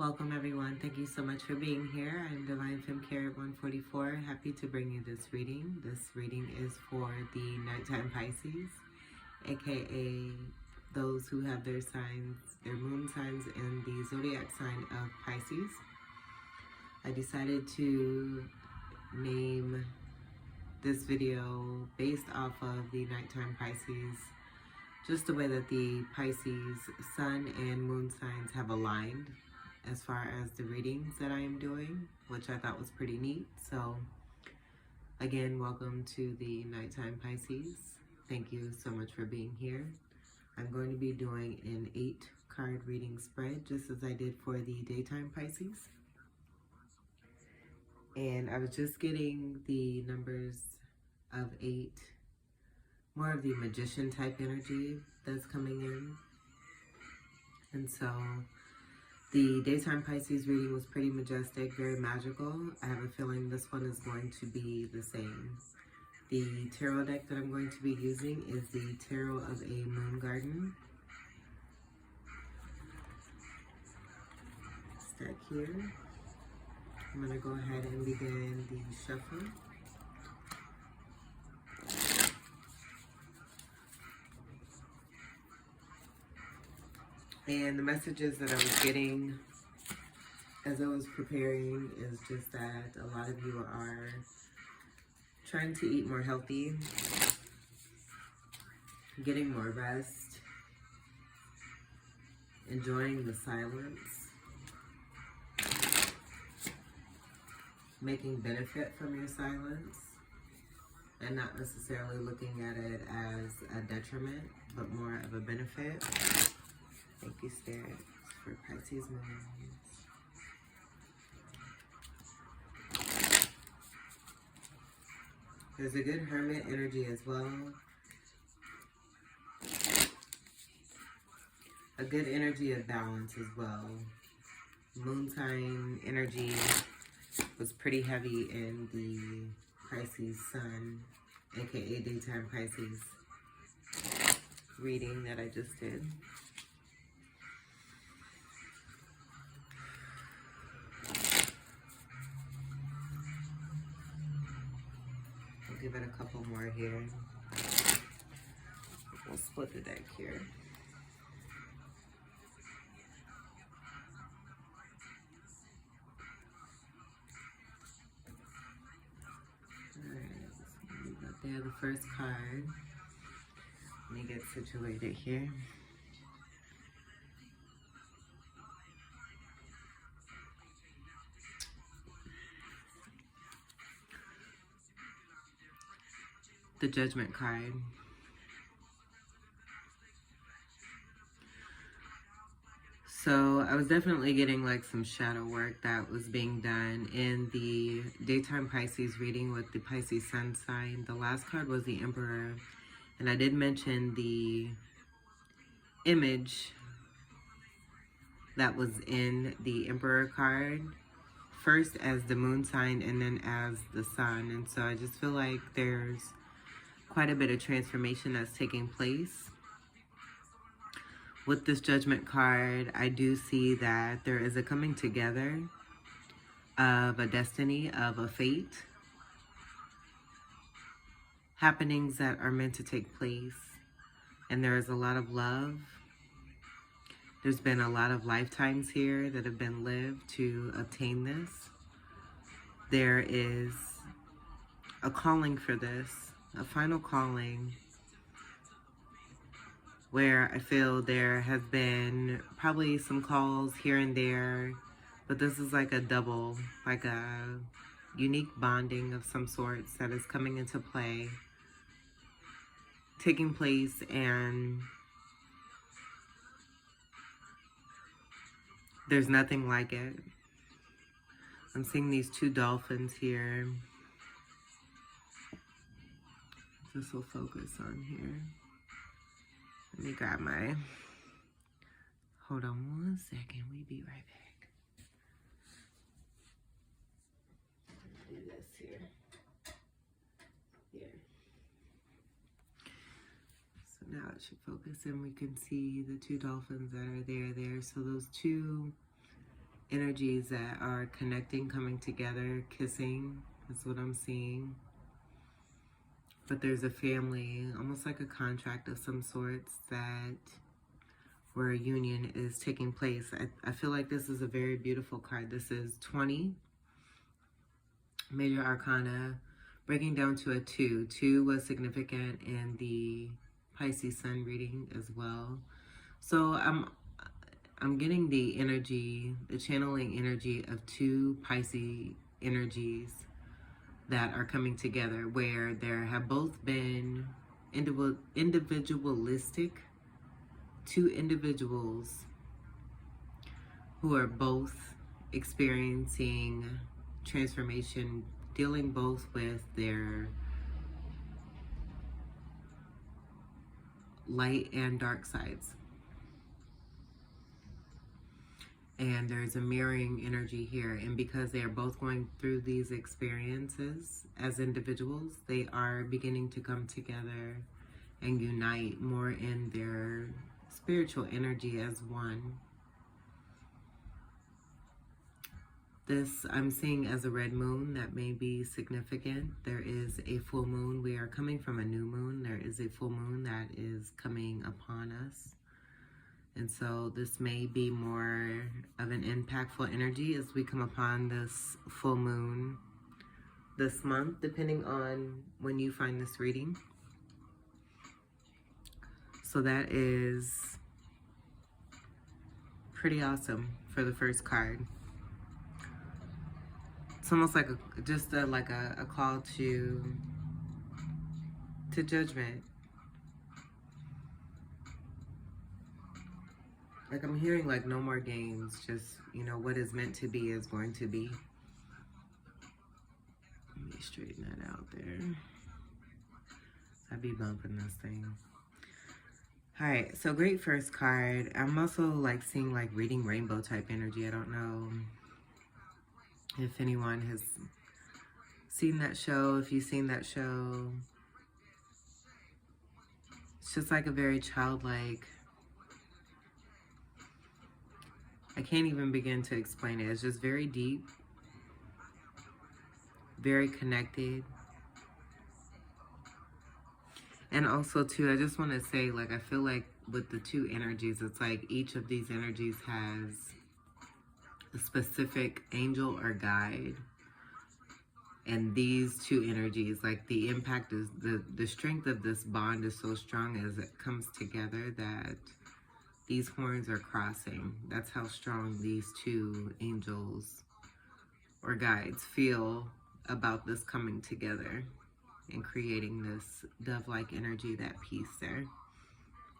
Welcome everyone. Thank you so much for being here. I'm Divine Femme Carrot 144. Happy to bring you this reading. This reading is for the nighttime Pisces, aka those who have their signs, their moon signs in the zodiac sign of Pisces. I decided to name this video based off of the nighttime Pisces, just the way that the Pisces sun and moon signs have aligned as far as the readings that I am doing, which I thought was pretty neat. So again, welcome to the nighttime Pisces. Thank you so much for being here. I'm going to be doing an 8-card reading spread, just as I did for the daytime Pisces. And I was just getting the numbers of 8, more of the magician type energy that's coming in. And so the daytime Pisces reading was pretty majestic, very magical. I have a feeling this one is going to be the same. The tarot deck that I'm going to be using is the Tarot of a Moon Garden. Stack here. I'm going to go ahead and begin the shuffle. And the messages that I was getting as I was preparing is just that a lot of you are trying to eat more healthy, getting more rest, enjoying the silence, making benefit from your silence, and not necessarily looking at it as a detriment, but more of a benefit. Thank you, Spirit, for Pisces moon. There's a good hermit energy as well. A good energy of balance as well. Moon sign energy was pretty heavy in the Pisces sun, aka daytime Pisces reading that I just did. Give it a couple more here. We'll split the deck here. Alright, so we got there the first card. Let me get situated here. The Judgment card. So I was definitely getting like some shadow work that was being done in the daytime Pisces reading with the Pisces sun sign. The last card was the Emperor, and I did mention the image that was in the Emperor card first as the moon sign and then as the sun. And so I just feel like there's quite a bit of transformation that's taking place. With this Judgment card, I do see that there is a coming together of a destiny, of a fate, happenings that are meant to take place. And there is a lot of love. There's been a lot of lifetimes here that have been lived to obtain this. There is a calling for this. A final calling where I feel there has been probably some calls here and there, but this is like a double, like a unique bonding of some sorts that is coming into play, taking place, and there's nothing like it. I'm seeing these 2 dolphins here. This will focus on here. Let me grab my, hold on one second, we'll be right back. Do this here. Here. So now it should focus and we can see the 2 dolphins that are there. So those 2 energies that are connecting, coming together, kissing is what I'm seeing. But there's a family, almost like a contract of some sorts, that where a union is taking place. I feel like this is a very beautiful card. This is 20, Major Arcana, breaking down to a 2. 2 was significant in the Pisces Sun reading as well. So I'm getting the energy, the channeling energy of 2 Pisces energies that are coming together, where there have both been individualistic, 2 individuals who are both experiencing transformation, dealing both with their light and dark sides. And there's a mirroring energy here. And because they are both going through these experiences as individuals, they are beginning to come together and unite more in their spiritual energy as one. This I'm seeing as a red moon that may be significant. There is a full moon. We are coming from a new moon. There is a full moon that is coming upon us. And so this may be more of an impactful energy as we come upon this full moon this month, depending on when you find this reading. So that is pretty awesome for the first card. It's almost like a call to judgment. Like I'm hearing like no more games, just, you know, what is meant to be is going to be. Let me straighten that out there. I'd be bumping this thing. All right, so great first card. I'm also like seeing like reading rainbow type energy. I don't know if anyone has seen that show, if you've seen that show. It's just like a very childlike, I can't even begin to explain it. It's just very deep, very connected. And also too, I just want to say, like, I feel like with the 2 energies, it's like each of these energies has a specific angel or guide. And these 2 energies, like the impact is, the strength of this bond is so strong as it comes together that these horns are crossing. That's how strong these 2 angels or guides feel about this coming together and creating this dove-like energy, that peace there.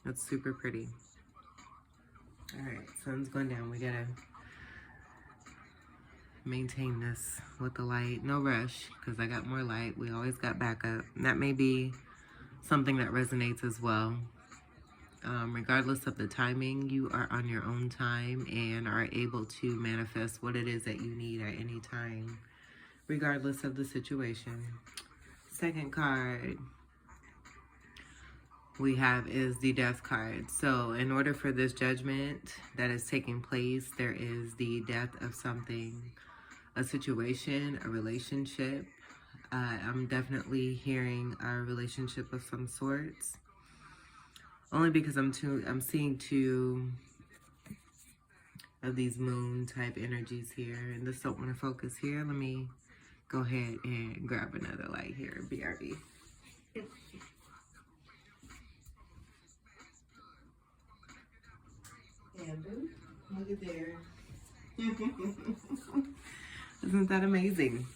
That's super pretty. All right, sun's going down. We gotta maintain this with the light. No rush, because I got more light. We always got backup. And that may be something that resonates as well. Regardless of the timing, you are on your own time and are able to manifest what it is that you need at any time, regardless of the situation. Second card we have is the death card. So in order for this judgment that is taking place, there is the death of something, a situation, a relationship. I'm definitely hearing a relationship of some sorts. Only because I'm seeing 2 of these moon type energies here, and just don't want to focus here. Let me go ahead and grab another light here. BRB. And look at there. Isn't that amazing?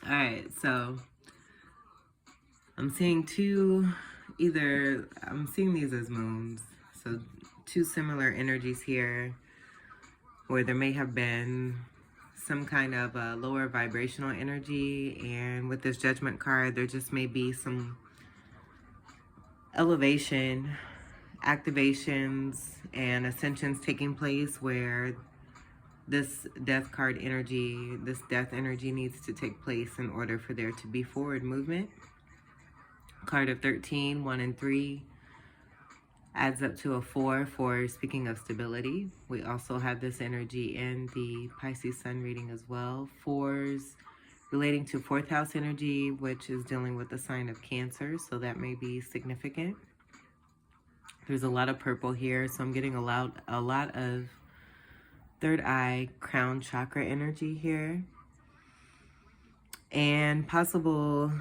All right, so I'm seeing 2. I'm seeing these as moons, so 2 similar energies here, where there may have been some kind of a lower vibrational energy, and with this judgment card, there just may be some elevation, activations, and ascensions taking place where this death card energy, this death energy needs to take place in order for there to be forward movement. Card of 13, 1 and 3. adds up to a 4 for speaking of stability. We also have this energy in the Pisces Sun reading as well. 4s relating to 4th house energy, which is dealing with the sign of Cancer, so that may be significant. There's a lot of purple here, so I'm getting a lot of third eye, crown chakra energy here. And possible,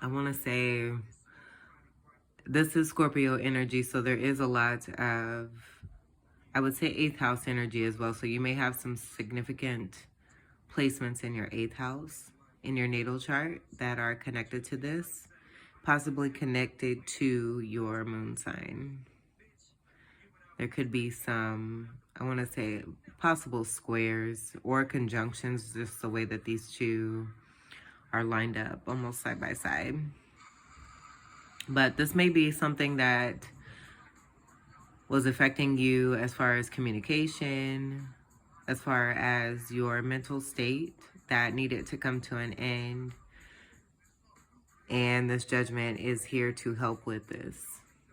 I want to say, this is Scorpio energy, so there is a lot of, I would say, 8th house energy as well. So you may have some significant placements in your 8th house, in your natal chart, that are connected to this, possibly connected to your moon sign. There could be some, I want to say, possible squares or conjunctions, just the way that these two are lined up, almost side by side. But this may be something that was affecting you as far as communication, as far as your mental state, that needed to come to an end. And this Judgment is here to help with this.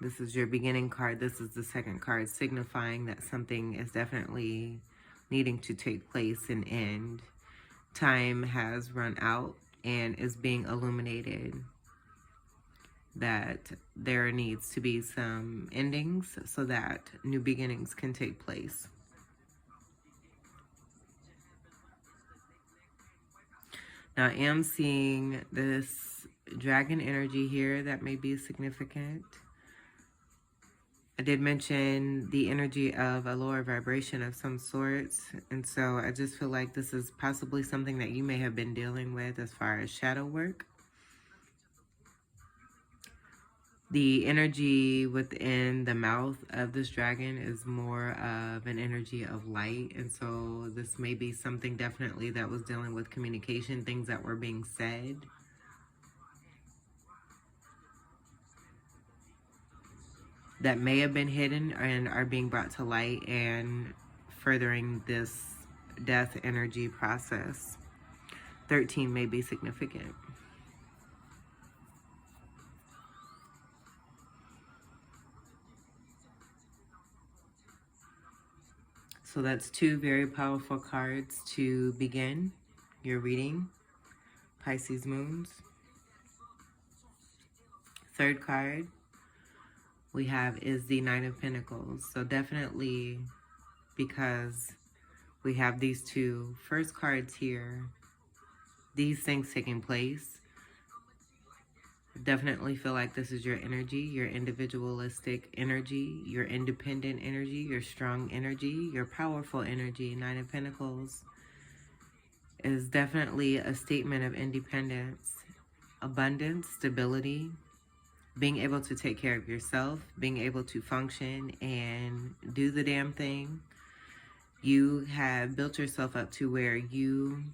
This is your beginning card. This is the second card, signifying that something is definitely needing to take place and end. Time has run out and is being illuminated. That there needs to be some endings so that new beginnings can take place. Now, I am seeing this dragon energy here that may be significant. I did mention the energy of a lower vibration of some sorts. And so I just feel like this is possibly something that you may have been dealing with as far as shadow work. The energy within the mouth of this dragon is more of an energy of light. And so this may be something definitely that was dealing with communication, things that were being said. That may have been hidden and are being brought to light and furthering this death energy process. 13 may be significant. So that's two very powerful cards to begin your reading, Pisces moons. Third card we have is the Nine of Pentacles. So definitely, because we have these two first cards here, these things taking place, definitely feel like this is your energy, your individualistic energy, your independent energy, your strong energy, your powerful energy. Nine of Pentacles is definitely a statement of independence, abundance, stability, being able to take care of yourself, being able to function and do the damn thing. You have built yourself up to where you,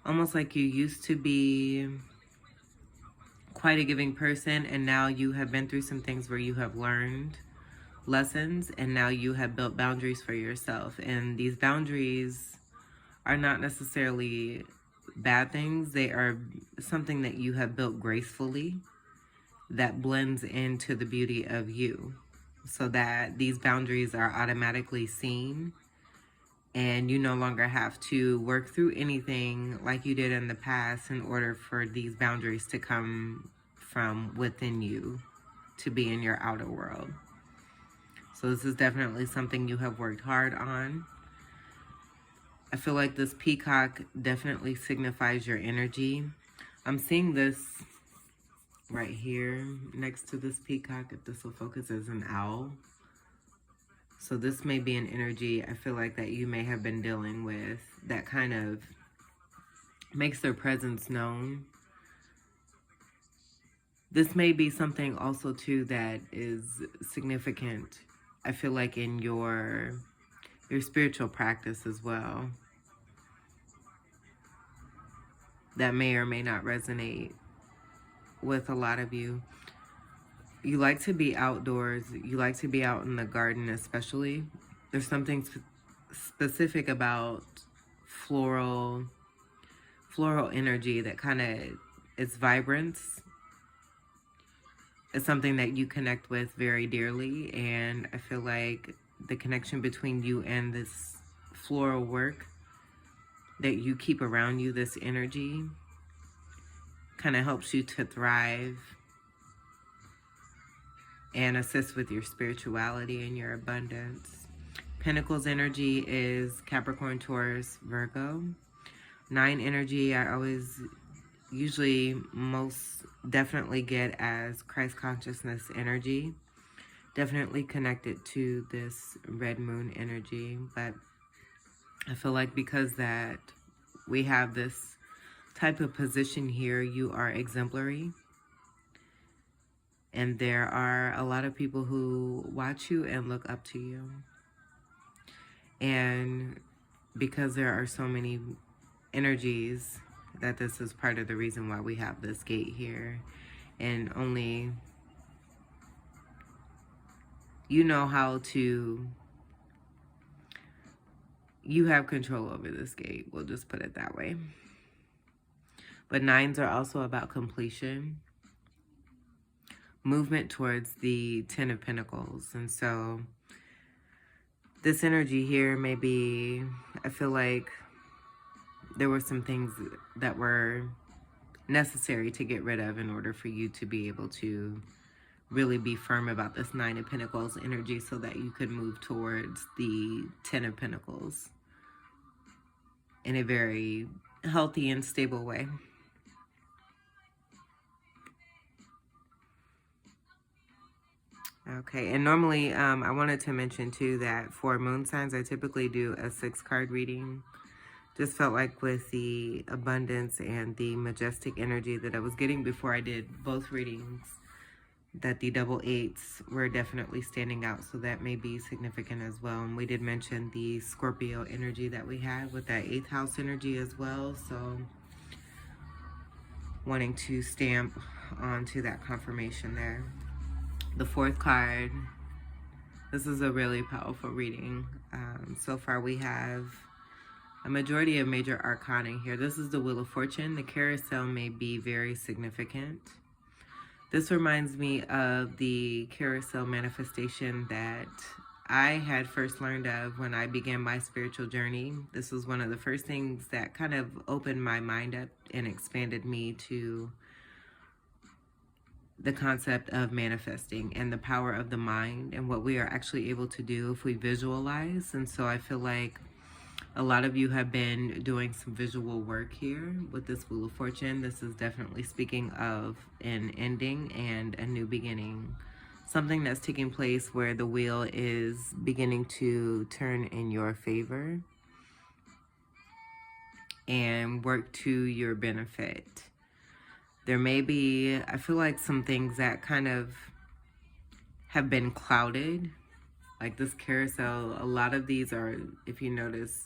almost like you used to be quite a giving person, and now you have been through some things where you have learned lessons, and now you have built boundaries for yourself. And these boundaries are not necessarily bad things. They are something that you have built gracefully that blends into the beauty of you, so that these boundaries are automatically seen and you no longer have to work through anything like you did in the past in order for these boundaries to come from within you to be in your outer world. So this is definitely something you have worked hard on. I feel like this peacock definitely signifies your energy. I'm seeing this right here next to this peacock, if this will focus, as an owl. So this may be an energy I feel like that you may have been dealing with that kind of makes their presence known. This may be something also too that is significant, I feel like, in your spiritual practice as well. That may or may not resonate with a lot of you. You like to be outdoors. You like to be out in the garden especially. There's something specific about floral energy that kind of its vibrance is something that you connect with very dearly, and I feel like the connection between you and this floral work that you keep around you, this energy, kind of helps you to thrive and assist with your spirituality and your abundance. Pentacles energy is Capricorn, Taurus, Virgo. 9 energy, I always usually most definitely get as Christ consciousness energy. Definitely connected to this red moon energy, but I feel like because that we have this type of position here, you are exemplary. And there are a lot of people who watch you and look up to you. And because there are so many energies, that this is part of the reason why we have this gate here. And only you know how to, you have control over this gate. We'll just put it that way. But 9s are also about completion. Movement towards the 10 of Pentacles. And so this energy here may be, I feel like there were some things that were necessary to get rid of in order for you to be able to really be firm about this 9 of Pentacles energy so that you could move towards the 10 of Pentacles in a very healthy and stable way. Okay, and normally I wanted to mention too that for moon signs, I typically do a 6-card reading. Just felt like with the abundance and the majestic energy that I was getting before I did both readings, that the double 8s were definitely standing out, so that may be significant as well. And we did mention the Scorpio energy that we had with that 8th house energy as well, so wanting to stamp onto that confirmation there. The 4th card, this is a really powerful reading. So far we have a majority of major arcana here. This is the Wheel of Fortune. The carousel may be very significant. This reminds me of the carousel manifestation that I had first learned of when I began my spiritual journey. This was one of the first things that kind of opened my mind up and expanded me to the concept of manifesting and the power of the mind and what we are actually able to do if we visualize. And so I feel like a lot of you have been doing some visual work here with this Wheel of Fortune. This is definitely speaking of an ending and a new beginning. Something that's taking place where the wheel is beginning to turn in your favor and work to your benefit. There may be, I feel like, some things that kind of have been clouded. Like this carousel, a lot of these are, if you notice,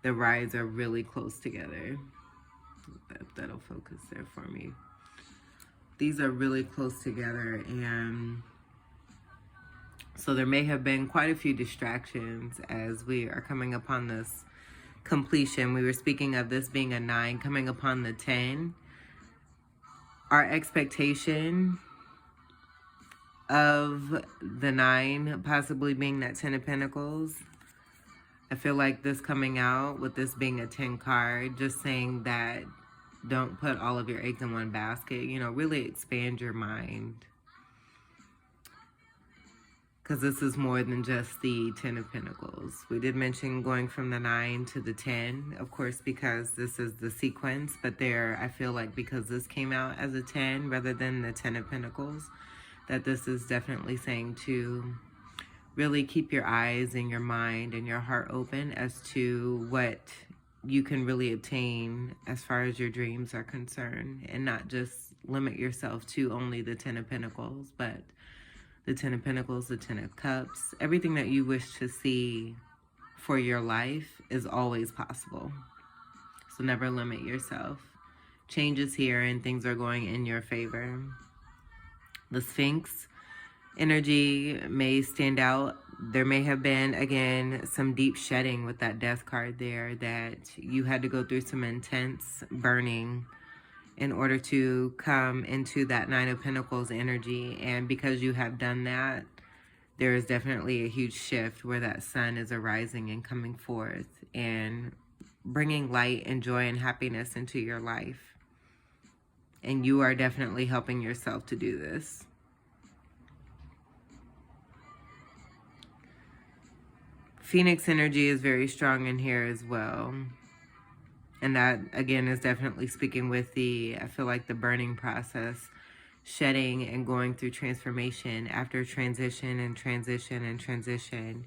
the rides are really close together. That'll focus there for me. These are really close together, and so there may have been quite a few distractions as we are coming upon this completion. We were speaking of this being a 9, coming upon the 10. Our expectation of the 9 possibly being that 10 of Pentacles. I feel like this coming out with this being a 10 card, just saying that don't put all of your eggs in one basket. You know, really expand your mind. Because this is more than just the 10 of Pentacles. We did mention going from the 9 to the 10, of course, because this is the sequence. But there, I feel like because this came out as a 10 rather than the 10 of Pentacles, that this is definitely saying to really keep your eyes and your mind and your heart open as to what you can really obtain as far as your dreams are concerned, and not just limit yourself to only the 10 of Pentacles, but the 10 of Pentacles, the 10 of Cups. Everything that you wish to see for your life is always possible. So never limit yourself. Change is here and things are going in your favor. The Sphinx energy may stand out. There may have been, again, some deep shedding with that Death card there, that you had to go through some intense burning in order to come into that Nine of Pentacles energy. And because you have done that, there is definitely a huge shift where that sun is arising and coming forth and bringing light and joy and happiness into your life. And you are definitely helping yourself to do this. Phoenix energy is very strong in here as well. And that, again, is definitely speaking with I feel like the burning process, shedding and going through transformation after transition and transition and transition.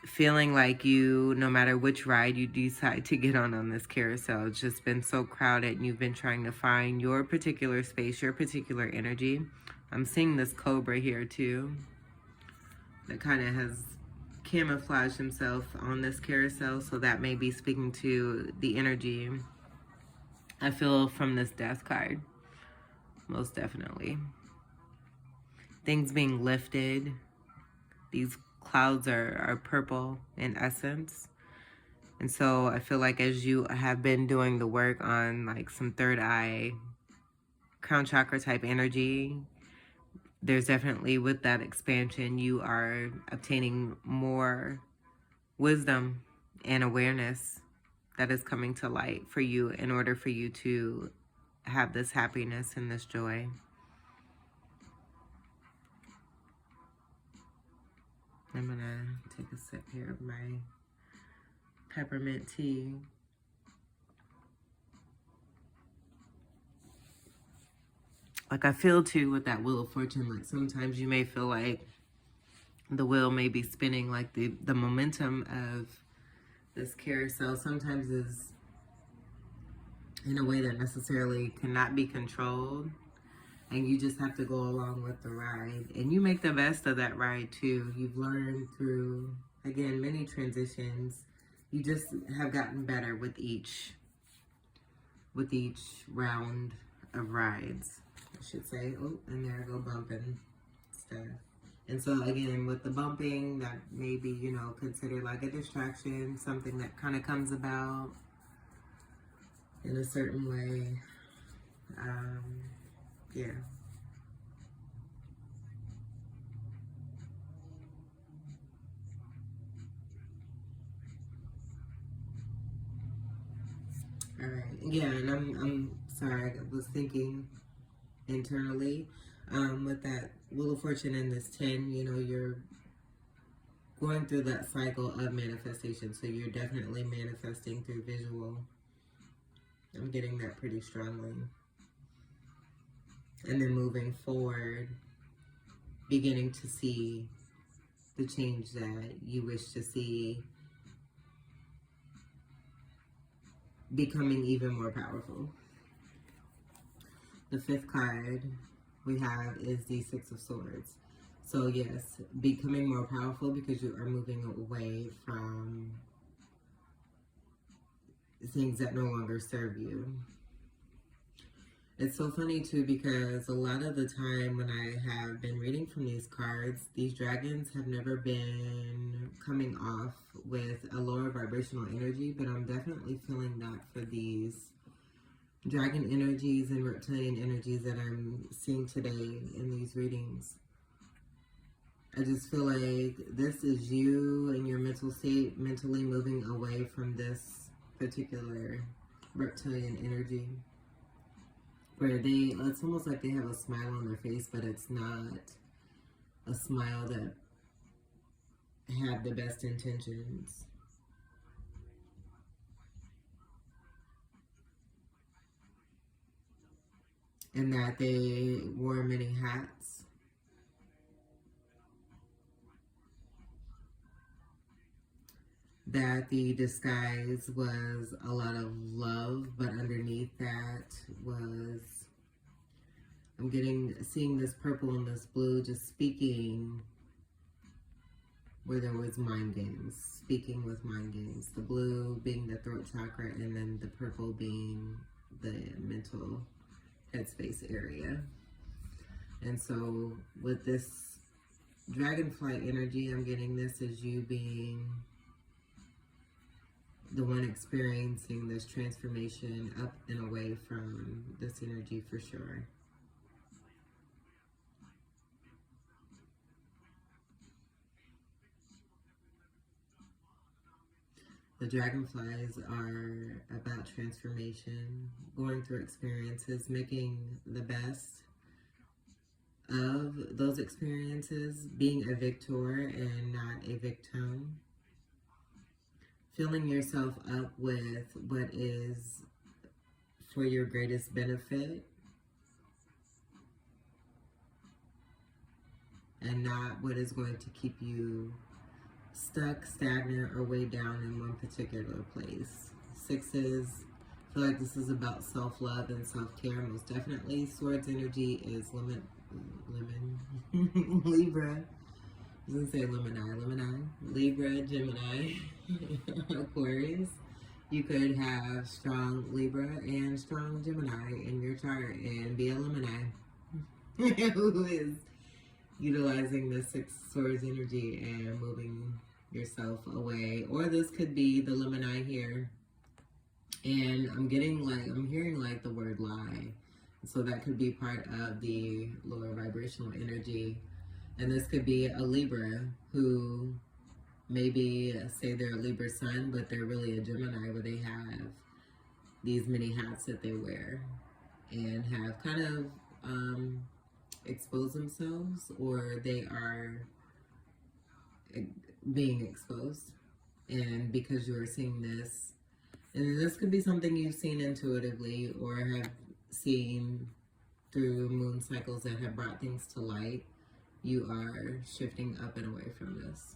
Feeling like you, no matter which ride you decide to get on this carousel, it's just been so crowded and you've been trying to find your particular space, your particular energy. I'm seeing this cobra here too that kind of has camouflaged himself on this carousel, so that may be speaking to the energy I feel from this death card. Most definitely. Things being lifted. These clouds are purple in essence. And so I feel like as you have been doing the work on like some third eye, crown chakra type energy, there's definitely, with that expansion, you are obtaining more wisdom and awareness that is coming to light for you in order for you to have this happiness and this joy. I'm gonna take a sip here of my peppermint tea. Like I feel too with that Wheel of Fortune, like sometimes you may feel like the wheel may be spinning, like the momentum of this carousel sometimes is in a way that necessarily cannot be controlled. And you just have to go along with the ride. And you make the best of that ride too. You've learned through, again, many transitions. You just have gotten better with each round of rides, I should say. Oh, and there I go bumping stuff. And so again, with the bumping, that may be, you know, considered like a distraction, something that kind of comes about in a certain way. Yeah. All right. Yeah, and I'm sorry. I was thinking internally, with that Wheel of Fortune and this 10, you know, you're going through that cycle of manifestation. So you're definitely manifesting through visual. I'm getting that pretty strongly. And then moving forward, beginning to see the change that you wish to see, becoming even more powerful. The 5th card we have is the 6 of Swords. So yes, becoming more powerful because you are moving away from things that no longer serve you. It's so funny too, because a lot of the time when I have been reading from these cards, these dragons have never been coming off with a lower vibrational energy, but I'm definitely feeling that for these dragon energies and reptilian energies that I'm seeing today in these readings. I just feel like this is you and your mental state, mentally moving away from this particular reptilian energy. Where it's almost like they have a smile on their face, but it's not a smile that have the best intentions. And that they wore many hats. That the disguise was a lot of love, but underneath that was, I'm seeing this purple and this blue just speaking where there was mind games, speaking with mind games. The blue being the throat chakra, and then the purple being the mental headspace area. And so with this dragonfly energy, I'm getting this as you being the one experiencing this transformation up and away from this energy for sure. The dragonflies are about transformation, going through experiences, making the best of those experiences, being a victor and not a victim, filling yourself up with what is for your greatest benefit and not what is going to keep you stuck, stagnant, or way down in one particular place. Sixes, I feel like this is about self-love and self-care, most definitely. Swords energy is Libra. I was gonna say Gemini, Libra, Gemini, Aquarius. You could have strong Libra and strong Gemini in your chart and be a Gemini who is utilizing the Six Swords energy and moving yourself away. Or this could be the Gemini here. And I'm hearing like the word lie. So that could be part of the lower vibrational energy. And this could be a Libra who maybe say they're a Libra sun, but they're really a Gemini, where they have these many hats that they wear and have kind of exposed themselves, or they are being exposed. And because you are seeing this, and this could be something you've seen intuitively or have seen through moon cycles that have brought things to light, you are shifting up and away from this.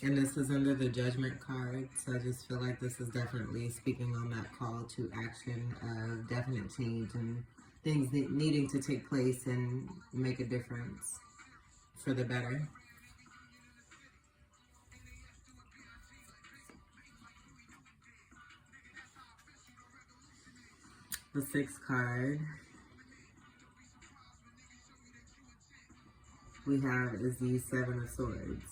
And this is under the Judgment card, so I just feel like this is definitely speaking on that call to action of definite change and things needing to take place and make a difference for the better. The Sixth card we have is the Seven of Swords.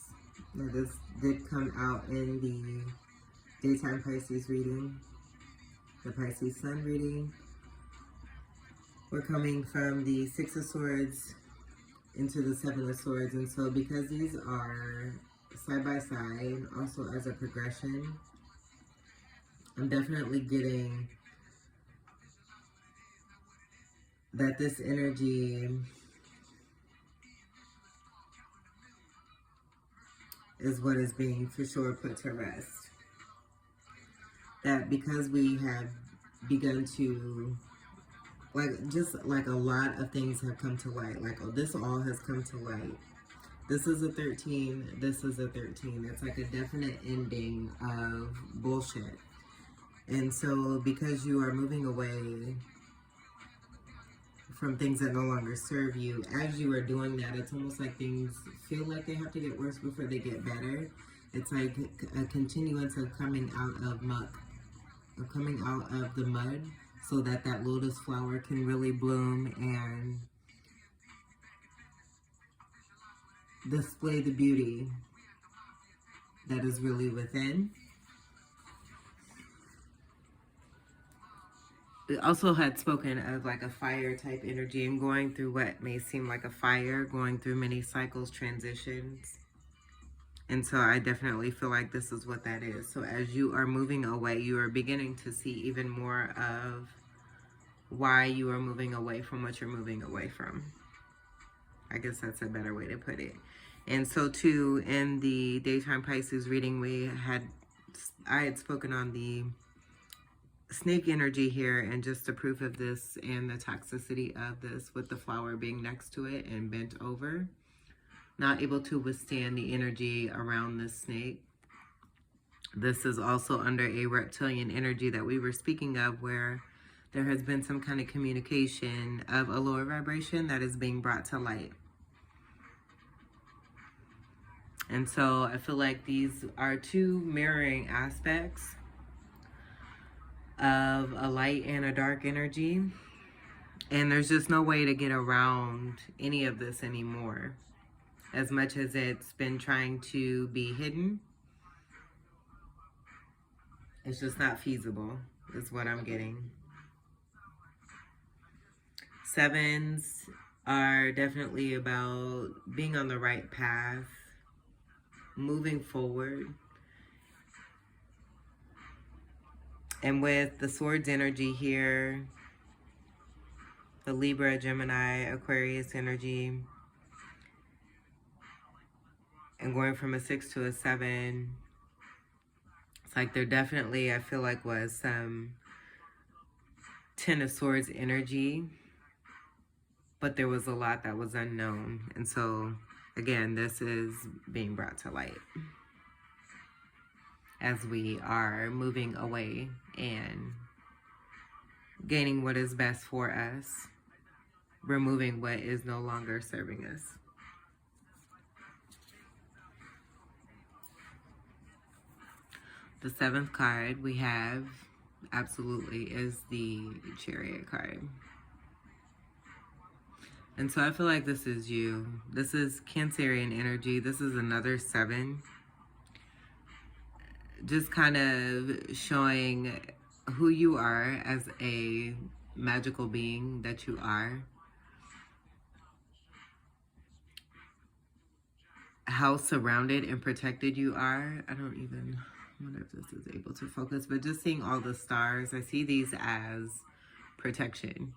Now this did come out in the daytime Pisces reading, the Pisces Sun reading. We're coming from the Six of Swords into the Seven of Swords, and so because these are side by side, also as a progression, I'm definitely getting that this energy is what is being for sure put to rest. That because we have begun to, just like a lot of things have come to light, like, oh, this all has come to light. This is a 13, this is a 13. It's like a definite ending of bullshit. And so because you are moving away from things that no longer serve you, as you are doing that, it's almost like things feel like they have to get worse before they get better. It's like a continuance of coming out of muck, of coming out of the mud, so that that lotus flower can really bloom and display the beauty that is really within. It also had spoken of like a fire type energy and going through what may seem like a fire, going through many cycles, transitions. And so I definitely feel like this is what that is. So as you are moving away, you are beginning to see even more of why you are moving away from what you're moving away from. I guess that's a better way to put it. And so too, in the daytime Pisces reading, I had spoken on the snake energy here, and just the proof of this and the toxicity of this, with the flower being next to it and bent over, not able to withstand the energy around this snake. This is also under a reptilian energy that we were speaking of, where there has been some kind of communication of a lower vibration that is being brought to light. And so I feel like these are two mirroring aspects of a light and a dark energy. And there's just no way to get around any of this anymore. As much as it's been trying to be hidden, it's just not feasible, is what I'm getting. Sevens are definitely about being on the right path, moving forward. And with the Swords energy here, the Libra, Gemini, Aquarius energy, and going from a 6 to a 7, it's like there definitely, I feel like, was some Ten of Swords energy, but there was a lot that was unknown. And so, again, this is being brought to light as we are moving away and gaining what is best for us, removing what is no longer serving us. The 7th card we have, absolutely, is the Chariot card. And so I feel like this is you. This is Cancerian energy. This is another 7. Just kind of showing who you are as a magical being that you are. How surrounded and protected you are. I don't even wonder if this is able to focus, but just seeing all the stars, I see these as protection.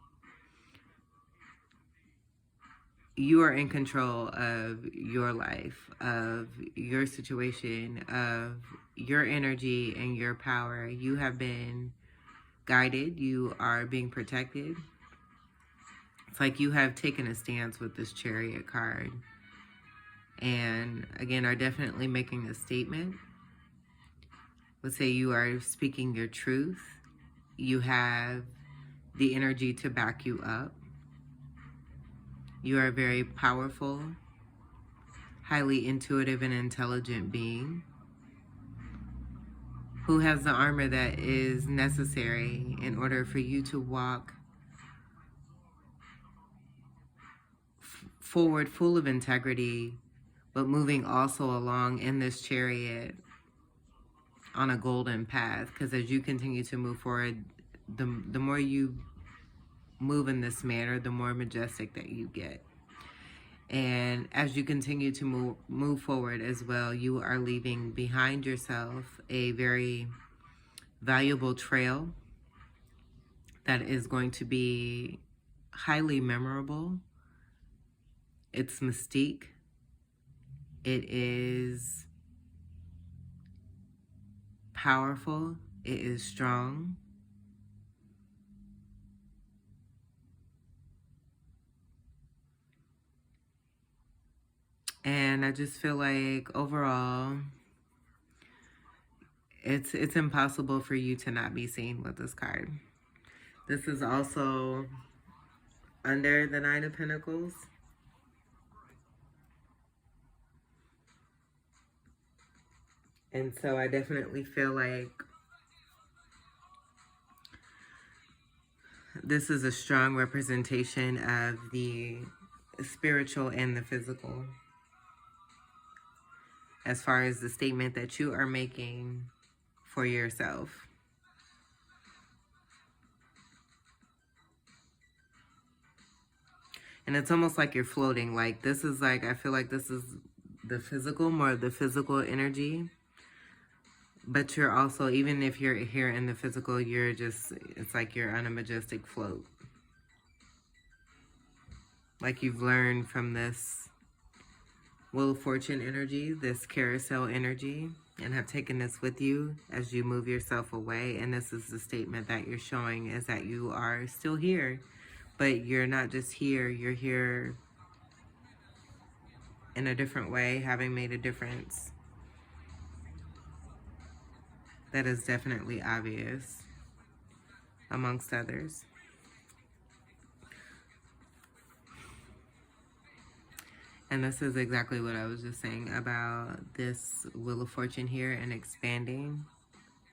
You are in control of your life, of your situation, of your energy and your power. You have been guided. You are being protected. It's like you have taken a stance with this Chariot card. And again, are definitely making a statement. Let's say you are speaking your truth. You have the energy to back you up. You are a very powerful, highly intuitive and intelligent being who has the armor that is necessary in order for you to walk forward full of integrity, but moving also along in this chariot on a golden path. Because as you continue to move forward, the more you move in this manner, the more majestic that you get. And as you continue to move forward as well, you are leaving behind yourself a very valuable trail that is going to be highly memorable. It's mystique. It is powerful. It is strong. And I just feel like overall, it's impossible for you to not be seen with this card. This is also under the Nine of Pentacles. And so I definitely feel like this is a strong representation of the spiritual and the physical, as far as the statement that you are making for yourself. And it's almost like you're floating. Like this is like, I feel like this is the physical, more of the physical energy. But you're also, even if you're here in the physical, you're just, it's like you're on a majestic float. Like you've learned from this Wheel of Fortune energy, this carousel energy, and have taken this with you as you move yourself away. And this is the statement that you're showing, is that you are still here, but you're not just here, you're here in a different way, having made a difference. That is definitely obvious, amongst others. And this is exactly what I was just saying about this Wheel of Fortune here, and expanding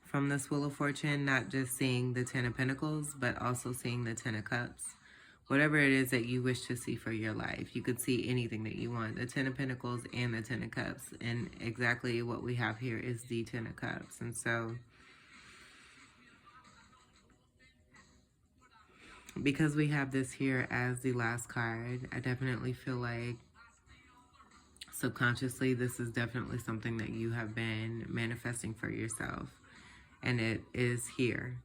from this Wheel of Fortune, not just seeing the Ten of Pentacles, but also seeing the Ten of Cups, whatever it is that you wish to see for your life. You could see anything that you want. The Ten of Pentacles and the Ten of Cups. And exactly what we have here is the Ten of Cups. And so, because we have this here as the last card, I definitely feel like subconsciously this is definitely something that you have been manifesting for yourself. And it is here.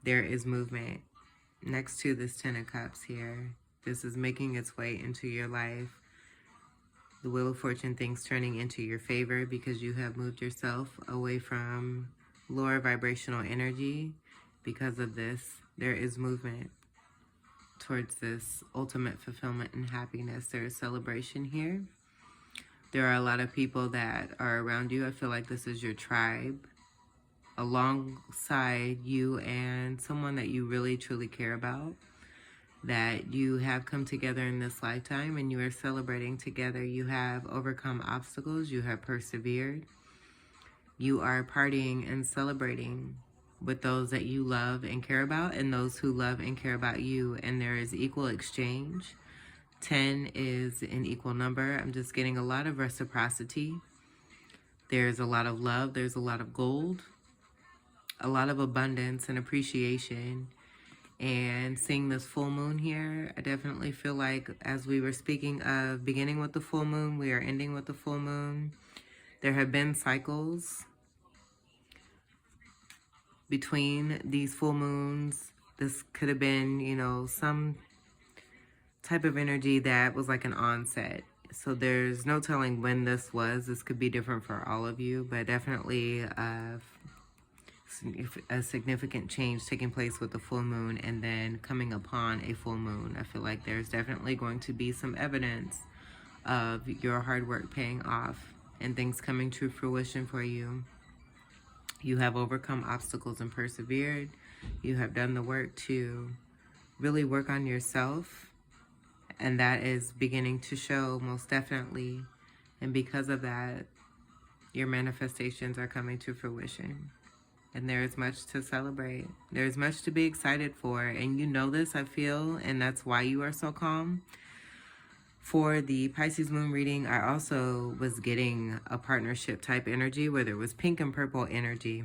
There is movement. Next to this Ten of Cups here, this is making its way into your life. The Wheel of Fortune, things turning into your favor because you have moved yourself away from lower vibrational energy. Because of this, there is movement towards this ultimate fulfillment and happiness. There is celebration here. There are a lot of people that are around you. I feel like this is your tribe, alongside you and someone that you really truly care about, that you have come together in this lifetime and you are celebrating together. You have overcome obstacles, you have persevered, you are partying and celebrating with those that you love and care about and those who love and care about you, and there is equal exchange. 10 is an equal number. I'm just getting a lot of reciprocity. There's a lot of love, there's a lot of gold, a lot of abundance and appreciation. And seeing this full moon here, I definitely feel like, as we were speaking of beginning with the full moon, we are ending with the full moon. There have been cycles between these full moons. This could have been, you know, some type of energy that was like an onset. So there's no telling when this was. This could be different for all of you, but definitely a significant change taking place with the full moon and then coming upon a full moon. I feel like there's definitely going to be some evidence of your hard work paying off and things coming to fruition for you. You have overcome obstacles and persevered. You have done the work to really work on yourself, and that is beginning to show most definitely. And because of that, your manifestations are coming to fruition. And there is much to celebrate. There is much to be excited for. And you know this, I feel, and that's why you are so calm. For the Pisces moon reading, I also was getting a partnership type energy where there was pink and purple energy.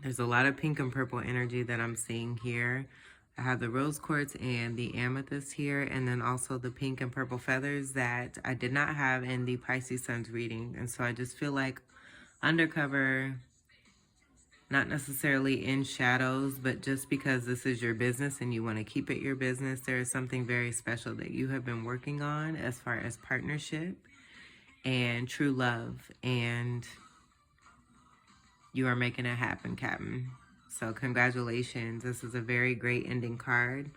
There's a lot of pink and purple energy that I'm seeing here. I have the rose quartz and the amethyst here, and then also the pink and purple feathers that I did not have in the Pisces sun's reading. And so I just feel like undercover, not necessarily in shadows, but just because this is your business and you want to keep it your business, there is something very special that you have been working on as far as partnership and true love, and you are making it happen, Captain. So congratulations. This is a very great ending card.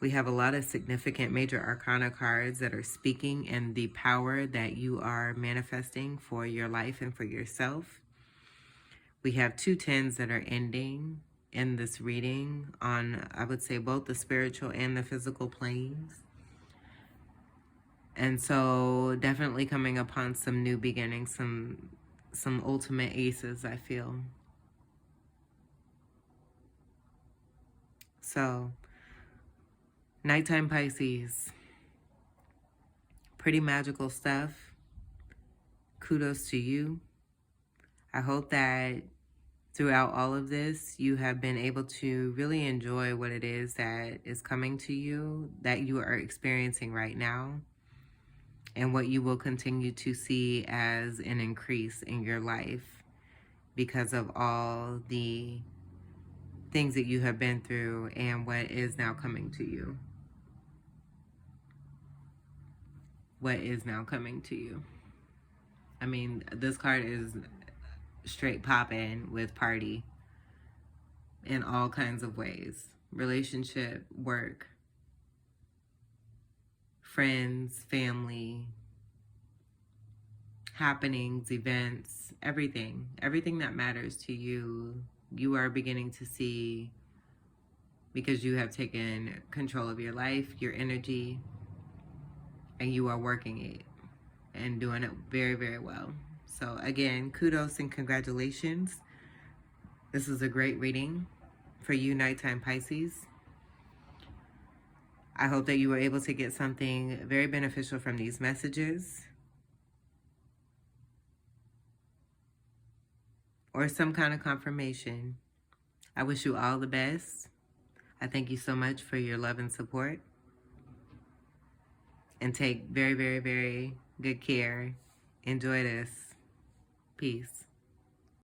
We have a lot of significant major arcana cards that are speaking and the power that you are manifesting for your life and for yourself. We have 2 tens that are ending in this reading on, I would say, both the spiritual and the physical planes. And so definitely coming upon some new beginnings, some ultimate aces, I feel. So, nighttime Pisces, pretty magical stuff. Kudos to you. I hope that throughout all of this, you have been able to really enjoy what it is that is coming to you, that you are experiencing right now, and what you will continue to see as an increase in your life because of all the things that you have been through and what is now coming to you. What is now coming to you. I mean, this card is straight popping with party in all kinds of ways. Relationship, work, friends, family, happenings, events, everything. Everything that matters to you, you are beginning to see because you have taken control of your life, your energy, and you are working it and doing it very, very well. So again, kudos and congratulations. This is a great reading for you, nighttime Pisces. I hope that you were able to get something very beneficial from these messages, or some kind of confirmation. I wish you all the best. I thank you so much for your love and support. And take very, very, very good care. Enjoy this. Peace.